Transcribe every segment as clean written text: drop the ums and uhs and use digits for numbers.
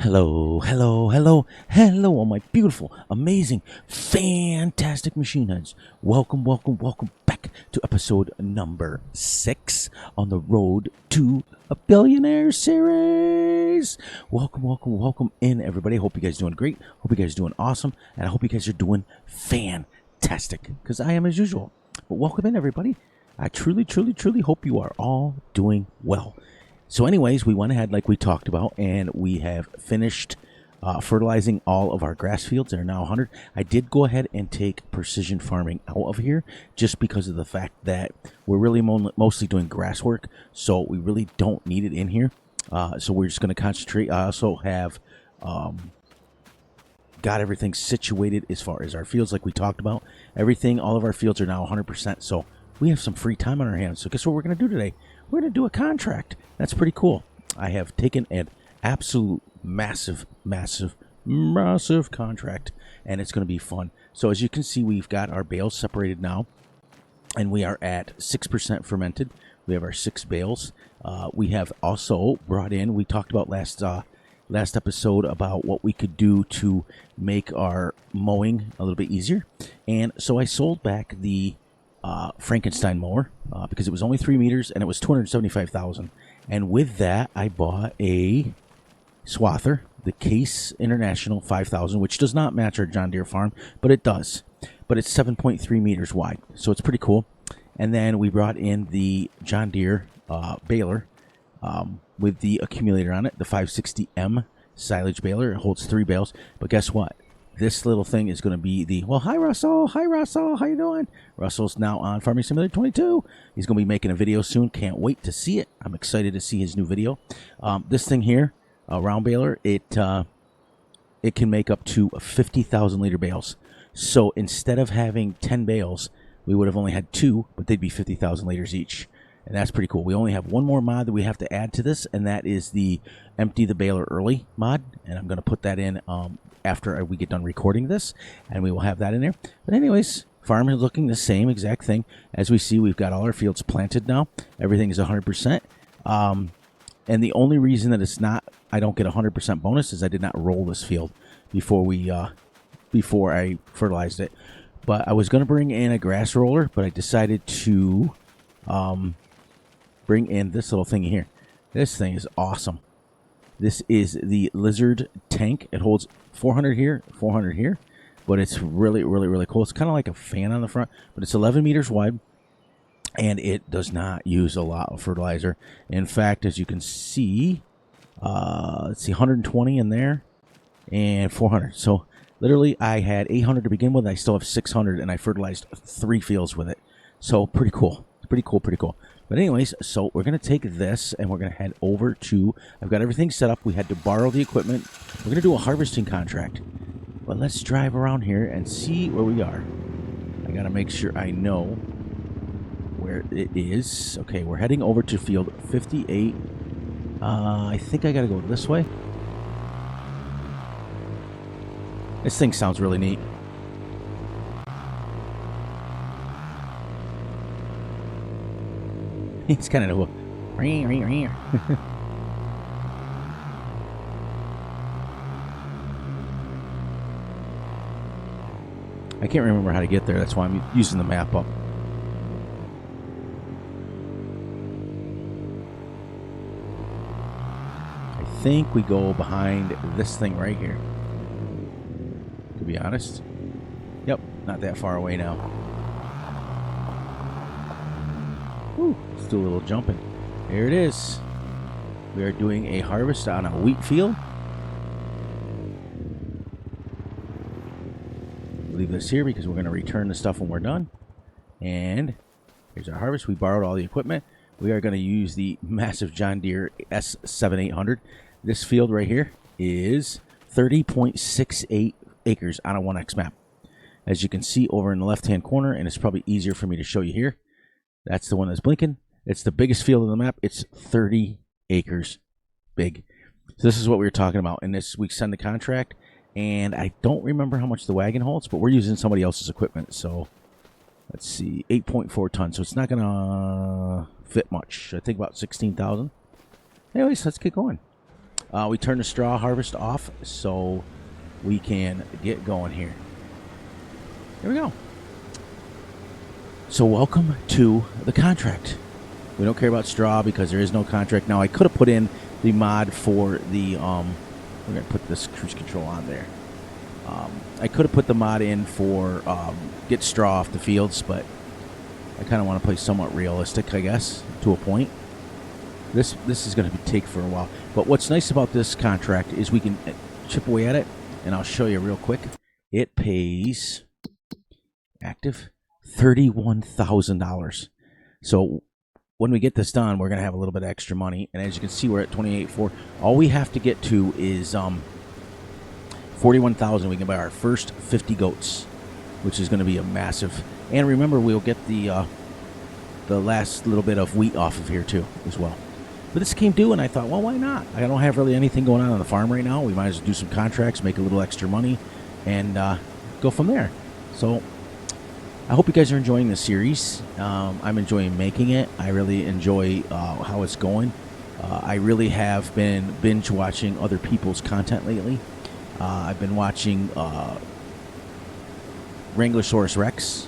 Hello, hello, hello, hello, all my beautiful, amazing, fantastic machine heads. Welcome, welcome, welcome back to episode number 6 on the road to a billionaire series. Welcome, welcome, welcome in, everybody. Hope you guys doing great. Hope you guys doing awesome. And I hope you guys are doing fantastic, because I am as usual. But welcome in, everybody. I truly, truly, truly hope you are all doing well. So anyways, we went ahead like we talked about, and we have finished fertilizing all of our grass fields. They're now 100. I did go ahead and take precision farming out of here just because of the fact that we're really mostly doing grass work, so we really don't need it in here. So we're just going to concentrate. I also have got everything situated as far as our fields like we talked about. Everything, all of our fields are now 100%, so we have some free time on our hands. So guess what we're going to do today? We're going to do a contract. That's pretty cool. I have taken an absolute massive contract, and it's going to be fun. So as you can see, we've got our bales separated now, and we are at 6% fermented. We have our 6 bales. We have also brought in, we talked about last episode about what we could do to make our mowing a little bit easier. And so I sold back the Frankenstein mower because it was only 3 meters and it was $275,000. And with that, I bought a swather, the Case International 5000, which does not match our John Deere farm, but it does. But it's 7.3 meters wide, so it's pretty cool. And then we brought in the John Deere baler with the accumulator on it, the 560M silage baler. It holds 3 bales, but guess what? This little thing is going to be the, well, hi, Russell. Hi, Russell. How you doing? Russell's now on Farming Simulator 22. He's going to be making a video soon. Can't wait to see it. I'm excited to see his new video. This thing here, a round baler, it can make up to 50,000 liter bales. So instead of having 10 bales, we would have only had 2, but they'd be 50,000 liters each. And that's pretty cool. We only have one more mod that we have to add to this, and that is the empty the baler early mod. And I'm going to put that in after we get done recording this, and we will have that in there. But anyways, farm is looking the same exact thing. As we see, we've got all our fields planted now. Everything is 100%. And the only reason that it's not, I don't get 100% bonus is I did not roll this field before I fertilized it. But I was going to bring in a grass roller, but I decided to bring in this little thing here. This thing is awesome. This is the Lizard tank. It holds 400 here, 400 here, but it's really, really, really cool. It's kind of like a fan on the front, but it's 11 meters wide, and it does not use a lot of fertilizer. In fact, as you can see, let's see, 120 in there and 400. So literally, I had 800 to begin with. I still have 600, and I fertilized 3 fields with it. So pretty cool. Pretty cool, pretty cool. But anyways, so we're going to take this and we're going to head over to, I've got everything set up. We had to borrow the equipment. We're going to do a harvesting contract. But let's drive around here and see where we are. I got to make sure I know where it is. Okay, we're heading over to field 58. I think I got to go this way. This thing sounds really neat. It's kind of cool. I can't remember how to get there. That's why I'm using the map up. I think we go behind this thing right here. To be honest. Yep, not that far away now. Ooh, let's do a little jumping. There it is. We are doing a harvest on a wheat field. Leave this here because we're going to return the stuff when we're done. And here's our harvest. We borrowed all the equipment. We are going to use the massive John Deere S7800. This field right here is 30.68 acres on a 1X map. As you can see over in the left-hand corner, and it's probably easier for me to show you here. That's the one that's blinking. It's the biggest field on the map. It's 30 acres big. So this is what we were talking about. And this we send the contract, and I don't remember how much the wagon holds, but we're using somebody else's equipment. So let's see, 8.4 tons. So it's not going to fit much. I think about 16,000. Anyways, let's get going. We turn the straw harvest off so we can get going here. Here we go. So welcome to the contract. We don't care about straw because there is no contract. Now I could have put in the mod for the we're gonna put this cruise control on there. I could have put the mod in for get straw off the fields, but I kind of want to play somewhat realistic, I guess, to a point. This is going to take for a while. But what's nice about this contract is we can chip away at it, and I'll show you real quick. It pays active $31,000. So when we get this done, we're going to have a little bit of extra money. And as you can see, we're at 28.4. All we have to get to is 41,000. We can buy our first 50 goats, which is going to be a massive. And remember, we'll get the last little bit of wheat off of here too, as well. But this came due, and I thought, well, why not? I don't have really anything going on the farm right now. We might as well do some contracts, make a little extra money, and go from there. So I hope you guys are enjoying this series. I'm enjoying making it. I really enjoy how it's going. I really have been binge watching other people's content lately. I've been watching Wranglersaurus Rex,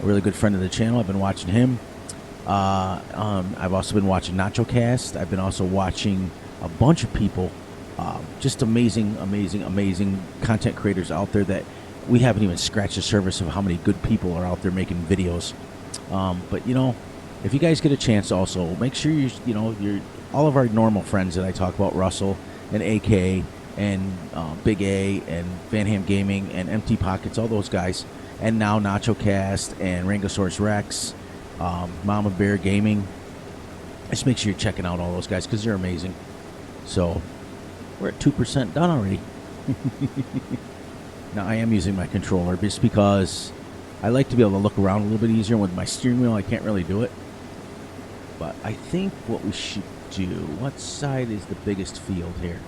a really good friend of the channel. I've been watching him. I've also been watching NachoCast. I've been also watching a bunch of people, just amazing content creators out there that we haven't even scratched the surface of how many good people are out there making videos. But you know, if you guys get a chance, also make sure you're all of our normal friends that I talk about, Russell and AK and Big A and Van Ham Gaming and Empty Pockets, all those guys, and now NachoCast and Wranglersaurus Rex. Mama Bear Gaming. Just make sure you're checking out all those guys because they're amazing. So we're at 2% done already. Now I am using my controller just because I like to be able to look around a little bit easier. With my steering wheel I can't really do it. But I think what we should do, what side is the biggest field here?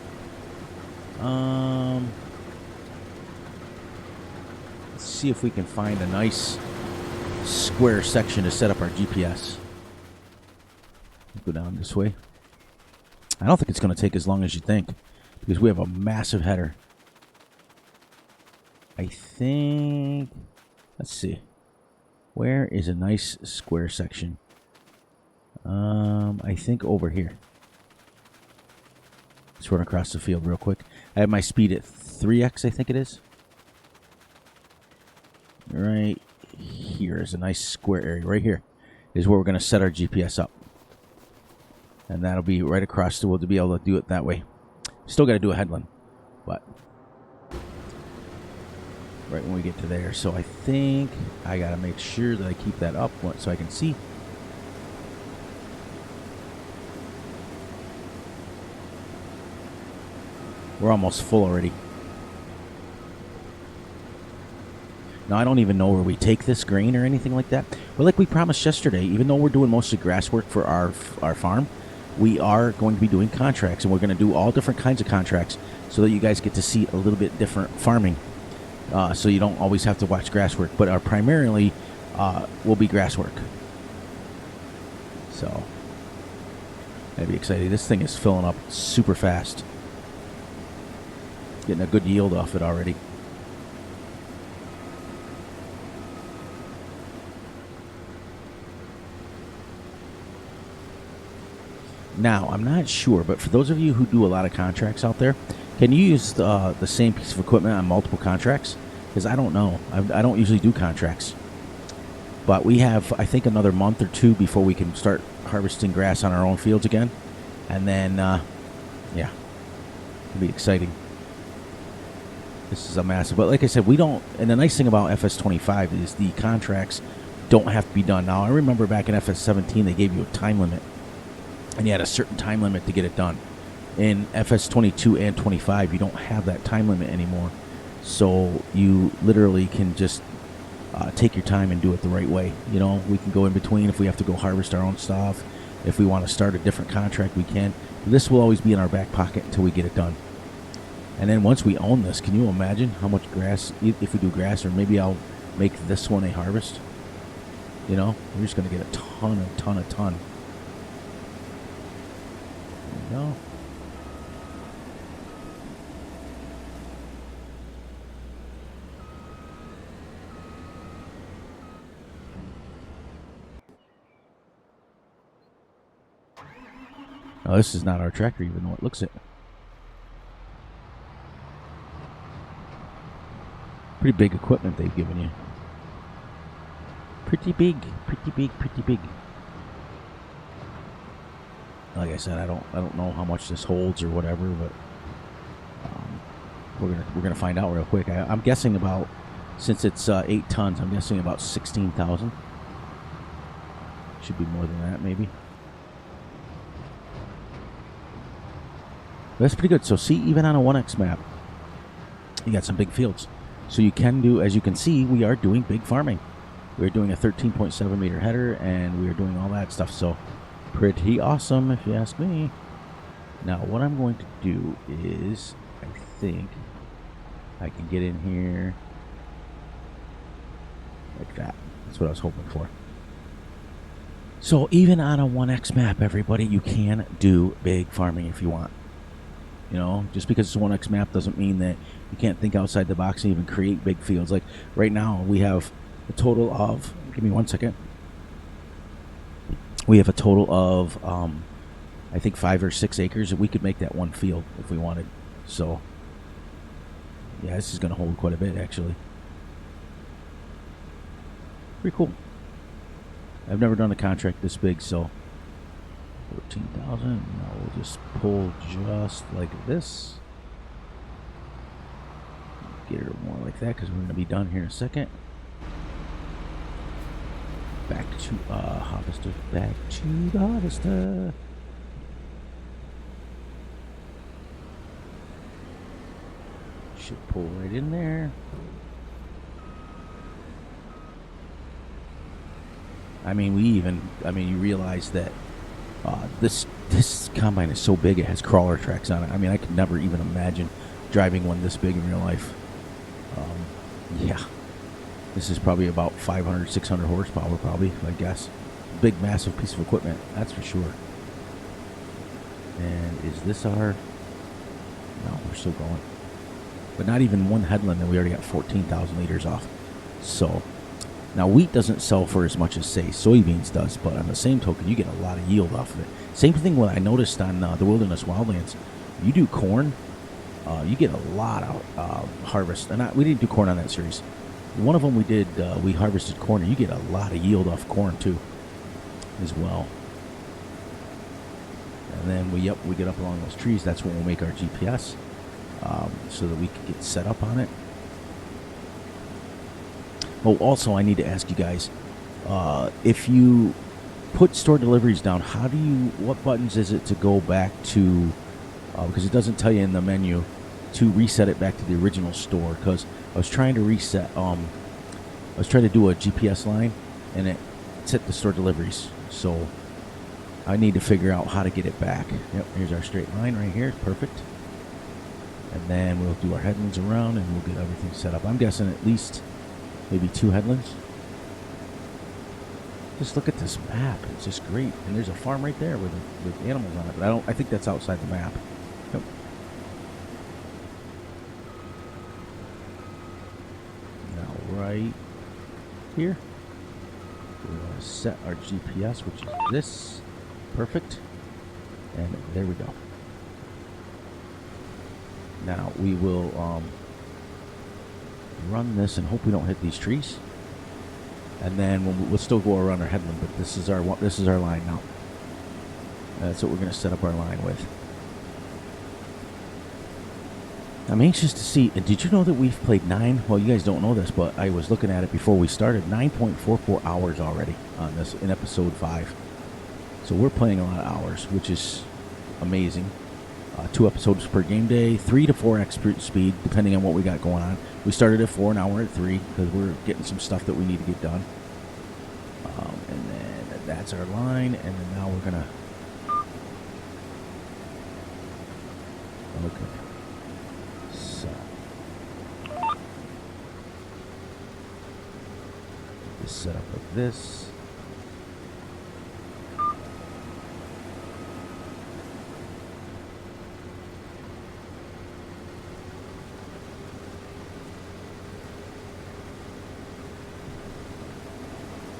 Let's see if we can find a nice square section to set up our GPS. Go down this way. I don't think it's going to take as long as you think because we have a massive header. I think, let's see, where is a nice square section? I think over here. Let's run across the field real quick. I have my speed at 3x, I think it is. Right here is a nice square area. Right here is where we're going to set our GPS up. And that'll be right across the world to be able to do it that way. Still got to do a headland, but right when we get to there. So I think I got to make sure that I keep that up so I can see. We're almost full already. Now, I don't even know where we take this grain or anything like that. But like we promised yesterday, even though we're doing mostly grass work for our farm, we are going to be doing contracts. And we're going to do all different kinds of contracts so that you guys get to see a little bit different farming. So you don't always have to watch grass work. But our primarily will be grass work. So, that'd be exciting. This thing is filling up super fast. Getting a good yield off it already. Now, I'm not sure, but for those of you who do a lot of contracts out there, can you use the same piece of equipment on multiple contracts? Because I don't know. I don't usually do contracts. But we have, I think, another month or two before we can start harvesting grass on our own fields again. And then, yeah, it'll be exciting. This is a massive, but like I said, we don't, and the nice thing about Fs25 is the contracts don't have to be done. Now, I remember back in Fs17, they gave you a time limit, and you had a certain time limit to get it done. In Fs22 and 25, you don't have that time limit anymore, so you literally can just take your time and do it the right way. You know, we can go in between if we have to go harvest our own stuff. If we want to start a different contract, we can. This will always be in our back pocket until we get it done. And then once we own this, can you imagine how much grass, if we do grass, or maybe I'll make this one a harvest? You know, we're just going to get a ton. There we go. Oh, this is not our tractor, even though it looks it. Pretty big equipment they've given you. Pretty big, pretty big, pretty big. Like I said, I don't know how much this holds or whatever, but we're gonna find out real quick. I'm guessing about, since it's 8 tons, I'm guessing about 16,000. Should be more than that, maybe. But that's pretty good. So see, even on a 1X map, you got some big fields. So you can do, as you can see, we are doing big farming. We're doing a 13.7 meter header, and we are doing all that stuff. So pretty awesome, if you ask me. Now, what I'm going to do is, I think I can get in here like that. That's what I was hoping for. So even on a 1X map, everybody, you can do big farming if you want. You know, just because it's a 1X map doesn't mean that you can't think outside the box and even create big fields. Like right now, we have a total of, give me 1 second. We have a total of, I think 5 or 6 acres, and we could make that one field if we wanted. So, yeah, this is going to hold quite a bit, actually. Pretty cool. I've never done a contract this big, so 14,000. Now we'll just pull just like this. Get it more like that because we're going to be done here in a second. Back to harvester. Back to the harvester. Should pull right in there. I mean, you realize that this combine is so big it has crawler tracks on it. I mean, I could never even imagine driving one this big in real life. Yeah, this is probably about 500, 600 horsepower, probably, I guess. Big, massive piece of equipment, that's for sure. And is this our... No, we're still going. But not even one headland, and we already got 14,000 liters off. So, now wheat doesn't sell for as much as, say, soybeans does, but on the same token, you get a lot of yield off of it. Same thing what I noticed on the Wilderness Wildlands. You do corn, you get a lot of harvest. And we didn't do corn on that series. One of them we did, we harvested corn, and you get a lot of yield off corn too, as well. And then we get up along those trees. That's when we'll make our GPS, so that we can get set up on it. Oh, also, I need to ask you guys, if you put store deliveries down, what buttons is it to go back to, because it doesn't tell you in the menu, to reset it back to the original store, because I was trying to reset, I was trying to do a GPS line, and it set the store deliveries, so I need to figure out how to get it back. Yep, here's our straight line right here, perfect. And then we'll do our headlands around, and we'll get everything set up. I'm guessing at least maybe 2 headlands. Just look at this map; it's just great. And there's a farm right there with animals on it. But I think that's outside the map. Yep. Now right here, we're going to set our GPS, which is this. Perfect. And there we go. Now we will run this and hope we don't hit these trees. And then we'll still go around our headland, but this is our line now. That's what we're going to set up our line with. I'm anxious to see. Did you know that we've played 9? Well, you guys don't know this, but I was looking at it before we started. 9.44 hours already on this in episode 5. So we're playing a lot of hours, which is amazing. 2 episodes per game day, 3 to 4x speed, depending on what we got going on. We started at 4, now we're at 3, because we're getting some stuff that we need to get done. And then that's our line, and then now we're going to... Okay. So... Just set up like this.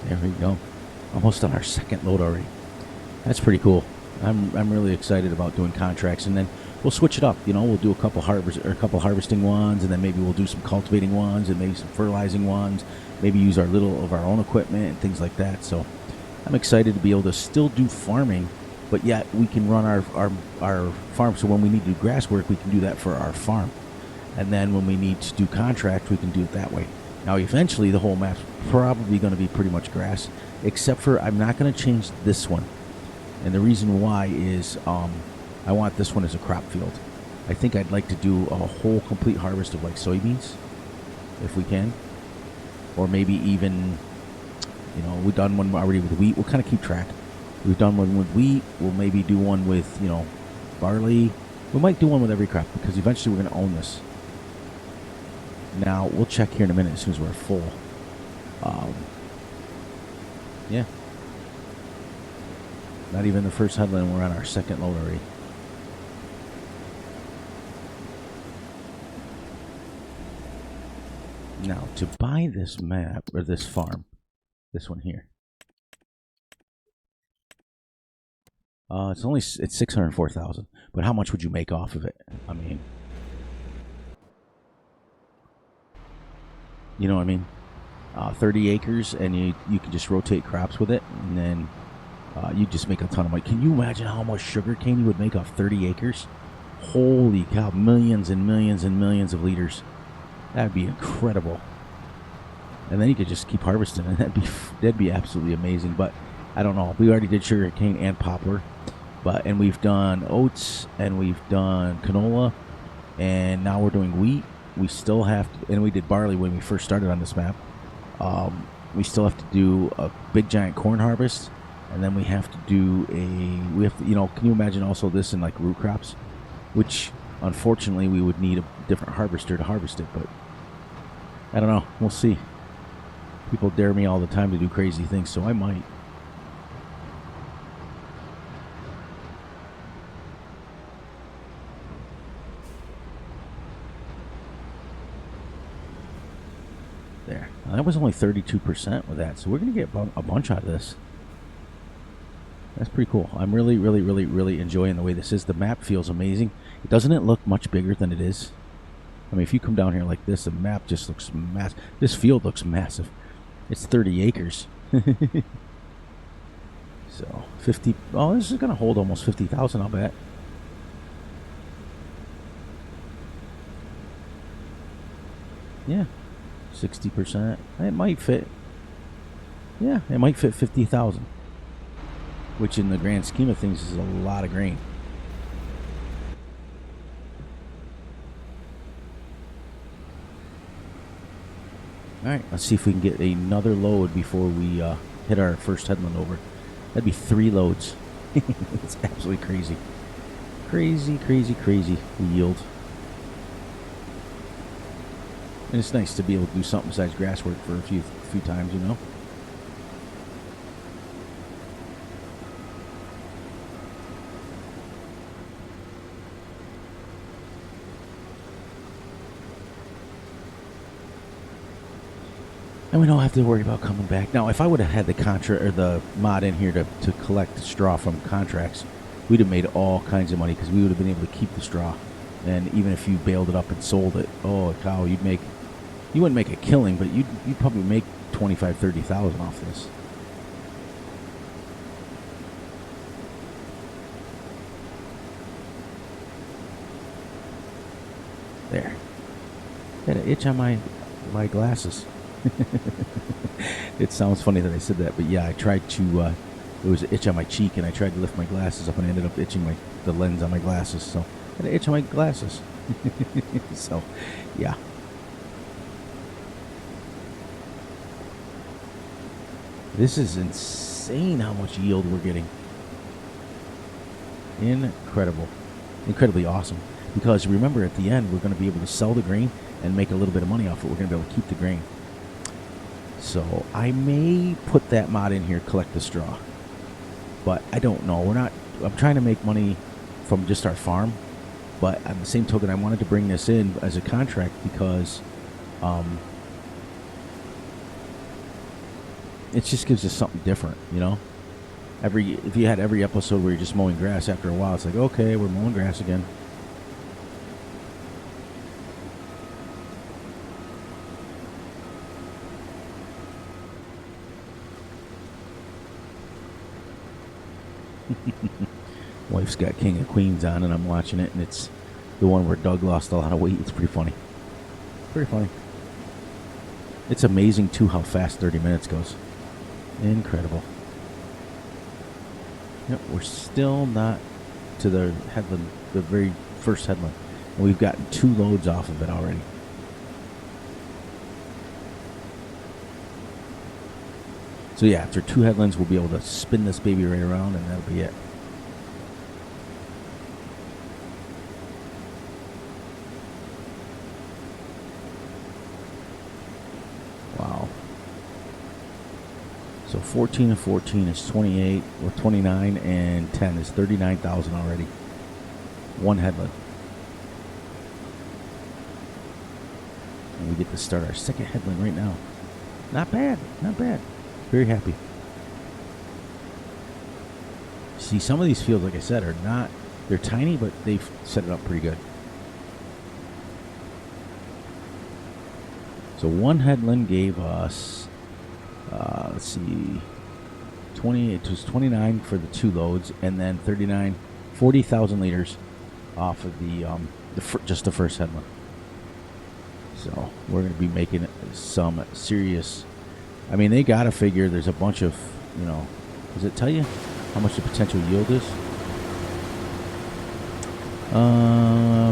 There we go. Almost on our second load already. That's pretty cool. I'm really excited about doing contracts, and then we'll switch it up. You know, we'll do a couple harvesting ones, and then maybe we'll do some cultivating ones, and maybe some fertilizing ones. Maybe use our little of our own equipment and things like that. So I'm excited to be able to still do farming, but yet we can run our farm. So when we need to do grass work, we can do that for our farm, and then when we need to do contract, we can do it that way. Now, eventually, the whole map's probably going to be pretty much grass, except for I'm not going to change this one. And the reason why is I want this one as a crop field. I think I'd like to do a whole complete harvest of like soybeans, if we can. Or maybe even, you know, we've done one already with wheat. We'll kind of keep track. We've done one with wheat. We'll maybe do one with, you know, barley. We might do one with every crop because eventually we're going to own this. Now, we'll check here in a minute as soon as we're full. Yeah. Not even the first headland. We're on our second load already. Now, to buy this map, or this farm, this one here, it's 604,000. But how much would you make off of it? I mean, you know what I mean? 30 acres, and you can just rotate crops with it, and then you just make a ton of money. Can you imagine how much sugar cane you would make off 30 acres? Holy cow, millions and millions and millions of liters. That'd be incredible. And then you could just keep harvesting, and that'd be absolutely amazing. But I don't know. We already did sugar cane and poplar, and we've done oats, and we've done canola, and now we're doing wheat. We still have to, and we did barley when we first started on this map. We still have to do a big giant corn harvest, and then we have to do you know, can you imagine also this in like root crops, which unfortunately we would need a different harvester to harvest it, but I don't know. We'll see. People dare me all the time to do crazy things, so I might. There. That was only 32% with that, so we're going to get a bunch out of this. That's pretty cool. I'm really, really, really, really enjoying the way this is. The map feels amazing. Doesn't it look much bigger than it is? I mean, if you come down here like this, the map just looks massive. This field looks massive. It's 30 acres. So, 50... Oh, this is going to hold almost 50,000, I'll bet. Yeah. 60%. It might fit. Yeah, it might fit 50,000. Which in the grand scheme of things is a lot of grain. Alright, let's see if we can get another load before we hit our first headland over. That'd be 3 loads. It's absolutely crazy. Crazy, crazy, crazy, the yield. And it's nice to be able to do something besides grass work for a few times, you know? And we don't have to worry about coming back. Now, if I would have had the mod in here to collect straw from contracts, we'd have made all kinds of money because we would have been able to keep the straw. And even if you baled it up and sold it, oh cow, you wouldn't make a killing, but you'd probably make 25, 30,000 off this. There. I had an itch on my glasses. It sounds funny that I said that, but yeah, I tried to, it was an itch on my cheek, and I tried to lift my glasses up, and I ended up itching the lens on my glasses, so I had an itch on my glasses. So, yeah. This is insane how much yield we're getting. Incredible. Incredibly awesome. Because remember, at the end, we're going to be able to sell the grain and make a little bit of money off it. We're going to be able to keep the grain. So I may put that mod in here, collect the straw. But I don't know. I'm trying to make money from just our farm. But on the same token, I wanted to bring this in as a contract because it just gives us something different, you know? If you had every episode where you're just mowing grass, after a while, it's like, okay, we're mowing grass again. Wife's got King of Queens on, and I'm watching it, and it's the one where Doug lost a lot of weight. It's pretty funny. Pretty funny. It's amazing, too, how fast 30 minutes goes. Incredible. Yep, we're still not to the headland, the very first headland. And we've gotten 2 loads off of it already. So yeah, after 2 headlands, we'll be able to spin this baby right around, and that'll be it. Wow. So 14 and 14 is 28, or 29, and 10 is 39,000 already. 1 headland. And we get to start our second headland right now. Not bad, not bad. Very happy. See, some of these fields, like I said, are not, they're tiny, but they've set it up pretty good. So 1 headland gave us, let's see, 20, it was 29 for the 2 loads, and then 39, 40,000 liters off of just the first headland. So we're going to be making some serious, I mean, they got to figure there's a bunch of, you know, does it tell you how much the potential yield is?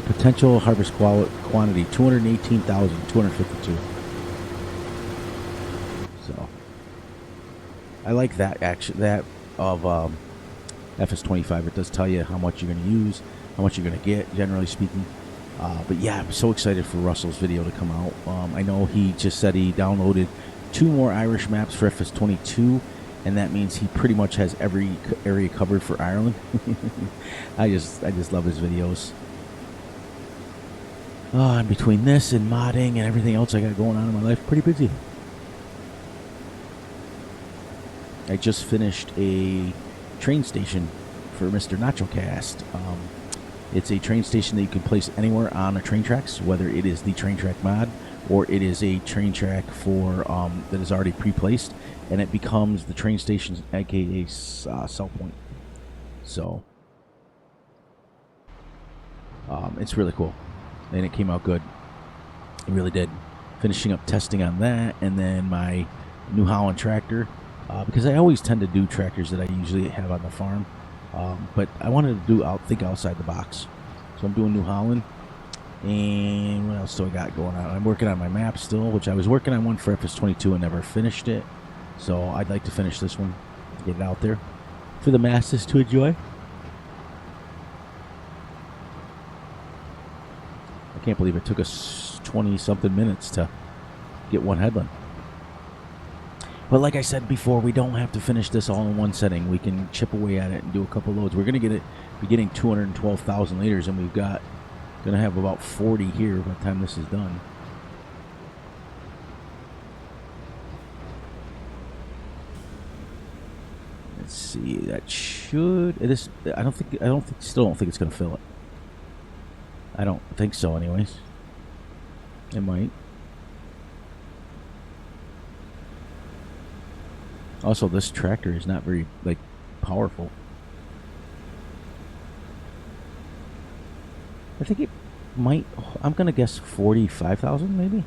Potential harvest quantity, 218,252. So I like that that of Fs25. It does tell you how much you're going to use, how much you're going to get, generally speaking. But yeah, I'm so excited for Russell's video to come out. I know he just said he downloaded 2 more Irish maps for Fs22, and that means he pretty much has every area covered for Ireland. I just love his videos. And between this and modding and everything else I got going on in my life, pretty busy. I just finished a train station for Mr. NachoCast. It's a train station that you can place anywhere on a train tracks, whether it is the train track mod or it is a train track for that is already pre-placed, and it becomes the train station, aka sell point. So it's really cool, and it came out good. It really did. Finishing up testing on that, and then my New Holland tractor, because I always tend to do tractors that I usually have on the farm. But I wanted to think outside the box. So I'm doing New Holland. And what else do I got going on? I'm working on my map still, which I was working on one for Fs22 and never finished it. So I'd like to finish this one, get it out there for the masses to enjoy. I can't believe it took us 20-something minutes to get 1 headland. But like I said before, we don't have to finish this all in one setting. We can chip away at it and do a couple loads. We're going to be getting 212,000 liters, and we've got going to have about 40 here by the time this is done. Let's see. That should. Still don't think it's going to fill it. I don't think so, anyways. It might. Also, this tractor is not very, powerful. I think it might, I'm going to guess 45,000 maybe?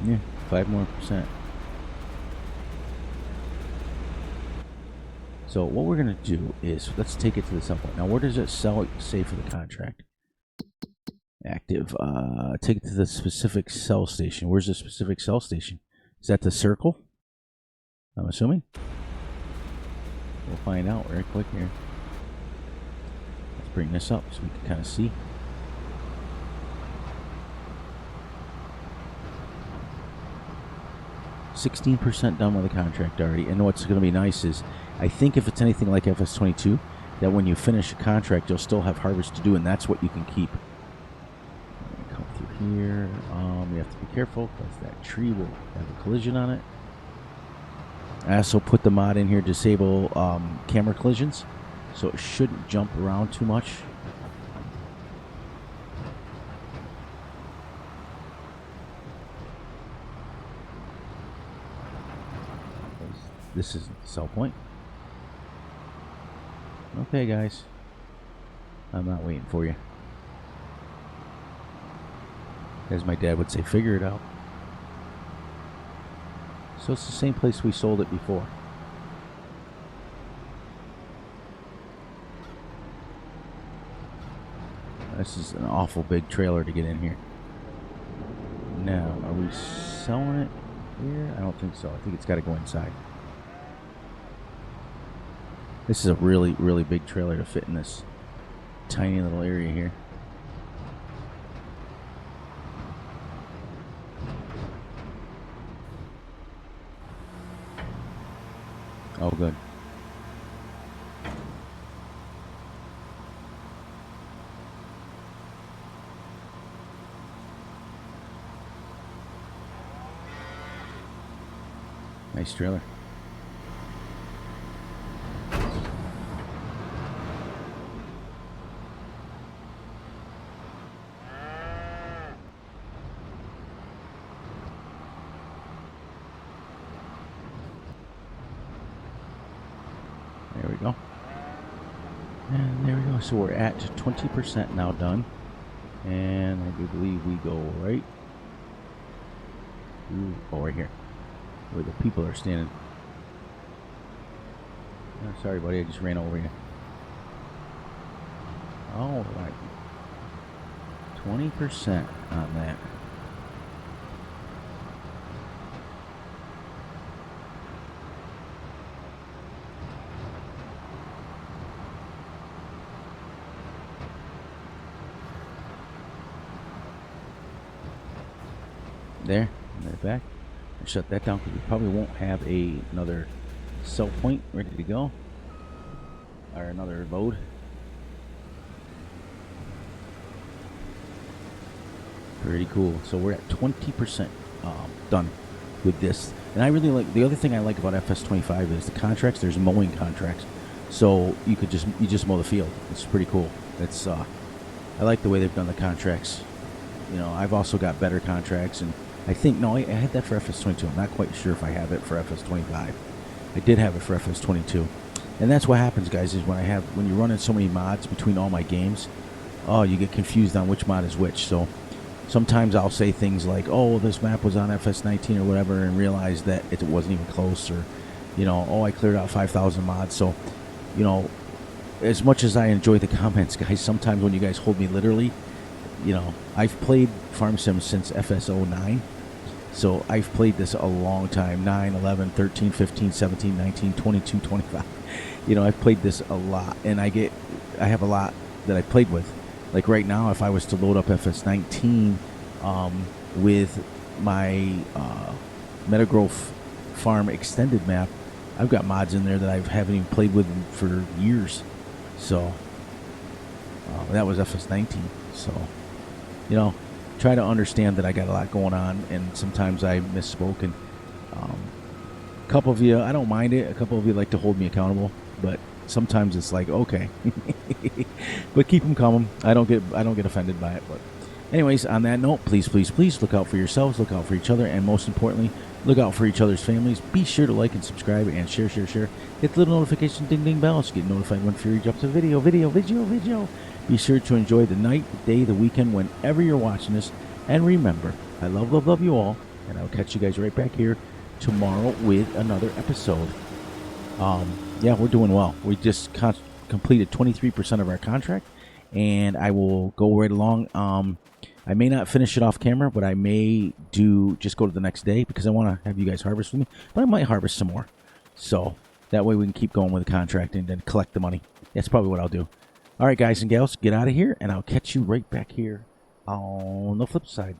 Yeah, 5% more. So what we're going to do is, let's take it to the sell point. Now, where does it say for the contract? Active. Take it to the specific sell station. Where's the specific sell station? Is that the circle? I'm assuming. We'll find out right quick here. Let's bring this up so we can kind of see. %, done with the contract already. And what's going to be nice is, I think if it's anything like Fs22, that when you finish a contract, you'll still have harvest to do, and that's what you can keep. here. We have to be careful because that tree will have a collision on it. I also put the mod in here, disable camera collisions, so it shouldn't jump around too much. This is the sell point. Okay, guys. I'm not waiting for you. As my dad would say, figure it out. So it's the same place we sold it before. This is an awful big trailer to get in here. Now, are we selling it here? I don't think so. I think it's got to go inside. This is a really, really big trailer to fit in this tiny little area here. Oh, good. Nice trailer. There we go. And there we go. So we're at 20% now done. And I do believe we go right. Ooh, oh, right here. Where the people are standing. Oh, sorry, buddy. I just ran over you. All right. 20% on that. There, right back. I'll shut that down because we probably won't have another sell point ready to go, or another load. Pretty cool. So we're at 20% done with this, and I really like. The other thing I like about Fs25 is the contracts. There's mowing contracts, so you just mow the field. It's pretty cool. It's I like the way they've done the contracts. You know, I've also got better contracts, and I think, no, I had that for Fs22. I'm not quite sure if I have it for Fs25. I did have it for Fs22. And that's what happens, guys, is when you're running so many mods between all my games, oh, you get confused on which mod is which. So sometimes I'll say things like, oh, this map was on Fs19 or whatever, and realize that it wasn't even close, or, you know, oh, I cleared out 5,000 mods. So, you know, as much as I enjoy the comments, guys, sometimes when you guys hold me literally, you know, I've played Farm Sim since FS09, so I've played this a long time, 9, 11, 13, 15, 17, 19, 22, 25. You know, I've played this a lot, and I have a lot that I played with. Like right now, if I was to load up FS19 with my Metagrowth Farm extended map, I've got mods in there that I haven't even played with for years. So that was FS19, so... You know, try to understand that I got a lot going on, and sometimes I misspoke. And a couple of you, I don't mind it. A couple of you like to hold me accountable, but sometimes it's like, okay, but keep them coming. I don't get offended by it. But anyways, on that note, please, please, please look out for yourselves, look out for each other, and most importantly, look out for each other's families. Be sure to like and subscribe and share. Hit the little notification ding ding bell so you get notified when Fury drops a video. Be sure to enjoy the night, the day, the weekend, whenever you're watching this. And remember, I love you all, and I'll catch you guys right back here tomorrow with another episode. Yeah, we're doing well. We just completed 23% of our contract, and I will go right along. I may not finish it off camera, but I may just go to the next day because I want to have you guys harvest with me. But I might harvest some more, so that way we can keep going with the contract and then collect the money. That's probably what I'll do. All right, guys and gals, get out of here, and I'll catch you right back here on the flip side.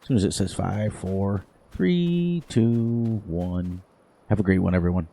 As soon as it says 5, 4, 3, 2, 1. Have a great one, everyone.